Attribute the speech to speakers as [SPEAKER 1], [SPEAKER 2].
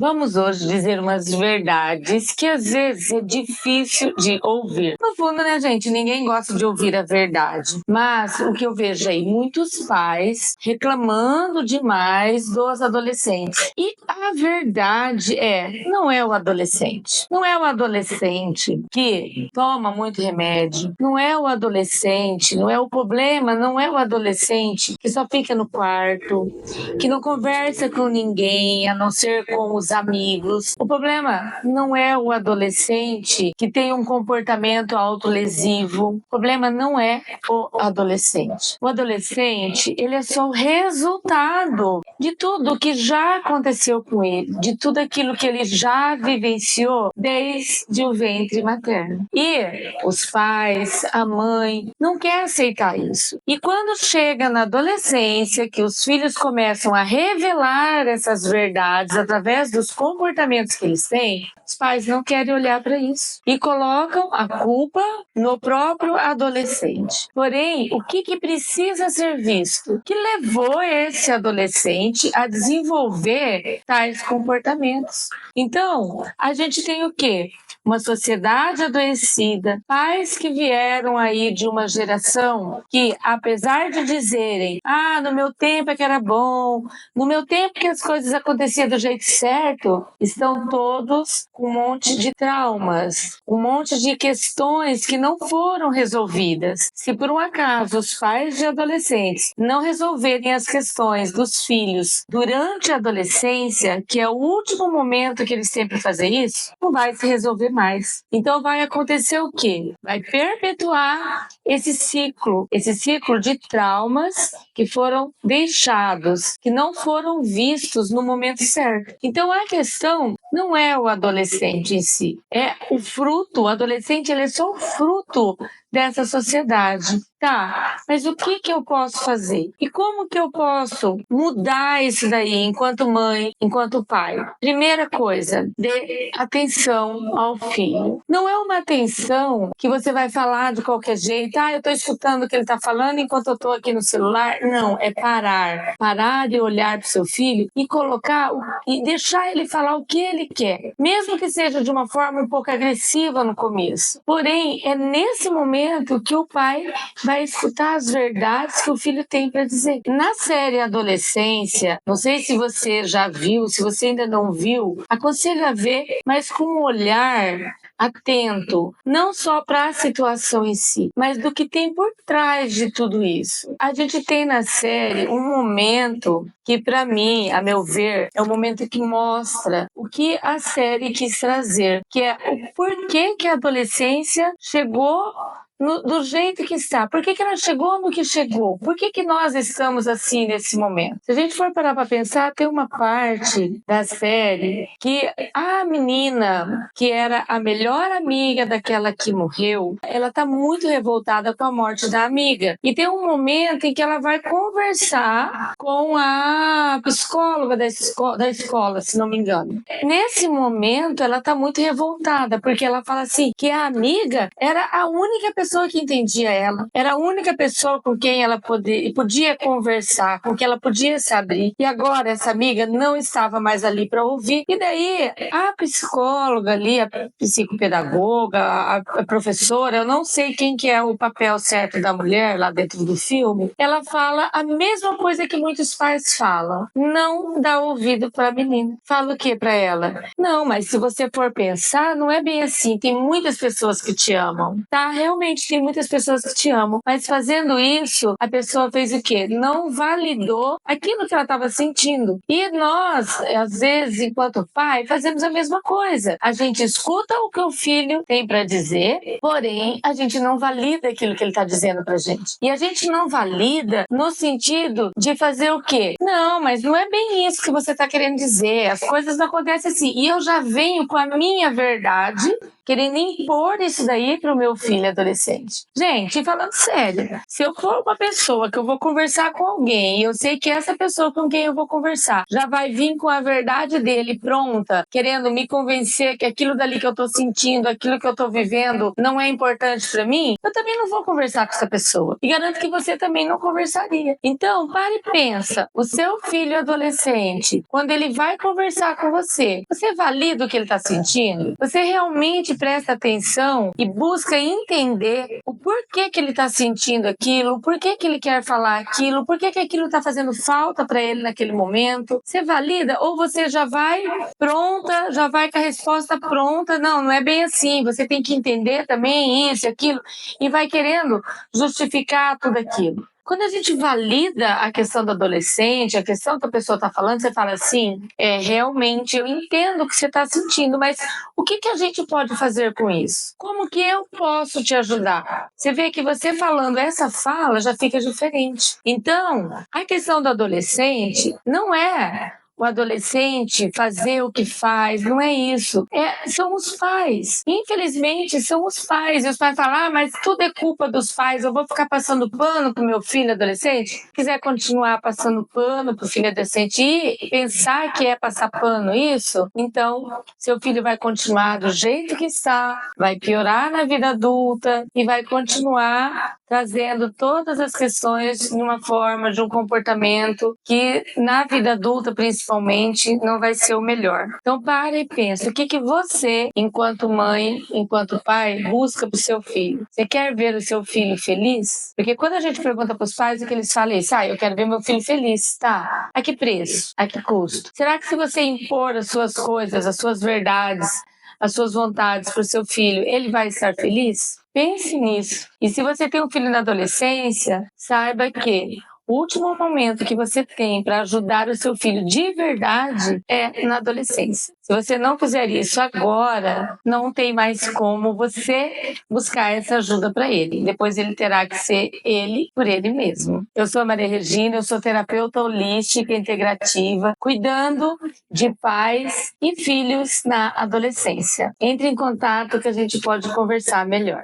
[SPEAKER 1] Vamos hoje dizer umas verdades que às vezes é difícil de ouvir. No fundo, né, gente? Ninguém gosta de ouvir a verdade. Mas o que eu vejo aí, muitos pais reclamando demais dos adolescentes. E a verdade não é o adolescente. Não é o adolescente que toma muito remédio. Não é o adolescente, não é o problema, não é o adolescente que só fica no quarto, que não conversa com ninguém, a não ser com os amigos. O problema não é o adolescente que tem um comportamento autolesivo. O problema não é o adolescente. O adolescente, ele é só o resultado de tudo que já aconteceu com ele, de tudo aquilo que ele já vivenciou desde o ventre materno. E os pais, a mãe, não quer aceitar isso. E quando chega na adolescência, que os filhos começam a revelar essas verdades através dos comportamentos que eles têm, os pais não querem olhar para isso e colocam a culpa no próprio adolescente. Porém, o que precisa ser visto? O que levou esse adolescente a desenvolver tais comportamentos? Então, a gente tem o quê? Uma sociedade adoecida, pais que vieram aí de uma geração que, apesar de dizerem, no meu tempo é que era bom, no meu tempo que as coisas aconteciam do jeito certo, estão todos com um monte de traumas, um monte de questões que não foram resolvidas. Se por um acaso os pais de adolescentes não resolverem as questões dos filhos durante a adolescência, que é o último momento que eles têm para fazer isso, não vai se resolver mais. Então vai acontecer o quê? Vai perpetuar esse ciclo de traumas que foram deixados, que não foram vistos no momento certo. Então a questão não é o adolescente em si, é o fruto. O adolescente, ele é só o fruto dessa sociedade. Tá, mas o que eu posso fazer? E como que eu posso mudar isso daí enquanto mãe, enquanto pai? Primeira coisa, dê atenção ao filho. Não é uma atenção que você vai falar de qualquer jeito. Eu tô escutando o que ele tá falando enquanto eu tô aqui no celular. Não, é parar. Parar de olhar pro seu filho e colocar e deixar ele falar o que ele quer. Mesmo que seja de uma forma um pouco agressiva no começo. Porém, é nesse momento que o pai vai escutar as verdades que o filho tem para dizer. Na série Adolescência, não sei se você já viu, se você ainda não viu, aconselho a ver, mas com um olhar atento, não só para a situação em si, mas do que tem por trás de tudo isso. A gente tem na série um momento que, para mim, a meu ver, é o momento que mostra o que a série quis trazer, que é o porquê que a adolescência chegou do jeito que está. Por que ela chegou no que chegou? Por que nós estamos assim nesse momento? Se a gente for parar para pensar, tem uma parte da série que a menina, que era a melhor amiga daquela que morreu, ela tá muito revoltada com a morte da amiga. E tem um momento em que ela vai conversar com a psicóloga da escola, se não me engano. Nesse momento, ela tá muito revoltada, porque ela fala assim, que a amiga era a única pessoa que entendia ela, era a única pessoa com quem ela podia conversar, com quem ela podia se abrir, e agora essa amiga não estava mais ali para ouvir. E daí a psicóloga ali, a psicopedagoga, a professora, eu não sei quem que é o papel certo da mulher lá dentro do filme, ela fala a mesma coisa que muitos pais falam: não dá ouvido para a menina. Fala o que para ela? Não, mas se você for pensar, não é bem assim, tem muitas pessoas que te amam, tá? Realmente tem muitas pessoas que te amam, mas fazendo isso, a pessoa fez o quê? Não validou aquilo que ela estava sentindo. E nós, às vezes, enquanto pai, fazemos a mesma coisa. A gente escuta o que o filho tem para dizer, porém, a gente não valida aquilo que ele está dizendo pra gente. E a gente não valida no sentido de fazer o quê? Não, mas não é bem isso que você está querendo dizer. As coisas não acontecem assim. E eu já venho com a minha verdade, querendo impor isso daí pro meu filho adolescente. Gente, falando sério, se eu for uma pessoa que eu vou conversar com alguém e eu sei que essa pessoa com quem eu vou conversar já vai vir com a verdade dele pronta, querendo me convencer que aquilo dali que eu tô sentindo, aquilo que eu tô vivendo não é importante pra mim, eu também não vou conversar com essa pessoa. E garanto que você também não conversaria. Então, pare e pensa, o seu filho adolescente, quando ele vai conversar com você valida o que ele está sentindo? Você realmente presta atenção e busca entender o porquê que ele está sentindo aquilo, o porquê que ele quer falar aquilo, porquê que aquilo está fazendo falta para ele naquele momento? Você valida ou você já vai pronta, já vai com a resposta pronta? Não, não é bem assim. Você tem que entender também isso, aquilo, e vai querendo justificar tudo aquilo. Quando a gente valida a questão do adolescente, a questão que a pessoa está falando, você fala assim, realmente eu entendo o que você está sentindo, mas o que a gente pode fazer com isso? Como que eu posso te ajudar? Você vê que você falando essa fala já fica diferente. Então, a questão do adolescente não é o adolescente fazer o que faz, não é isso. São os pais. Infelizmente, são os pais. E os pais falam, mas tudo é culpa dos pais, eu vou ficar passando pano pro meu filho adolescente? Se quiser continuar passando pano pro filho adolescente e pensar que é passar pano isso, então seu filho vai continuar do jeito que está, vai piorar na vida adulta e vai continuar trazendo todas as questões numa forma de um comportamento que na vida adulta principalmente não vai ser o melhor. Então para e pensa, o que você, enquanto mãe, enquanto pai, busca para o seu filho? Você quer ver o seu filho feliz? Porque quando a gente pergunta para os pais, o que eles falam é isso, eu quero ver meu filho feliz, tá? A que preço? A que custo? Será que se você impor as suas coisas, as suas verdades, as suas vontades para o seu filho, ele vai estar feliz? Pense nisso. E se você tem um filho na adolescência, saiba que o último momento que você tem para ajudar o seu filho de verdade é na adolescência. Se você não fizer isso agora, não tem mais como você buscar essa ajuda para ele. Depois ele terá que ser ele por ele mesmo. Eu sou a Maria Regina, eu sou terapeuta holística integrativa, cuidando de pais e filhos na adolescência. Entre em contato que a gente pode conversar melhor.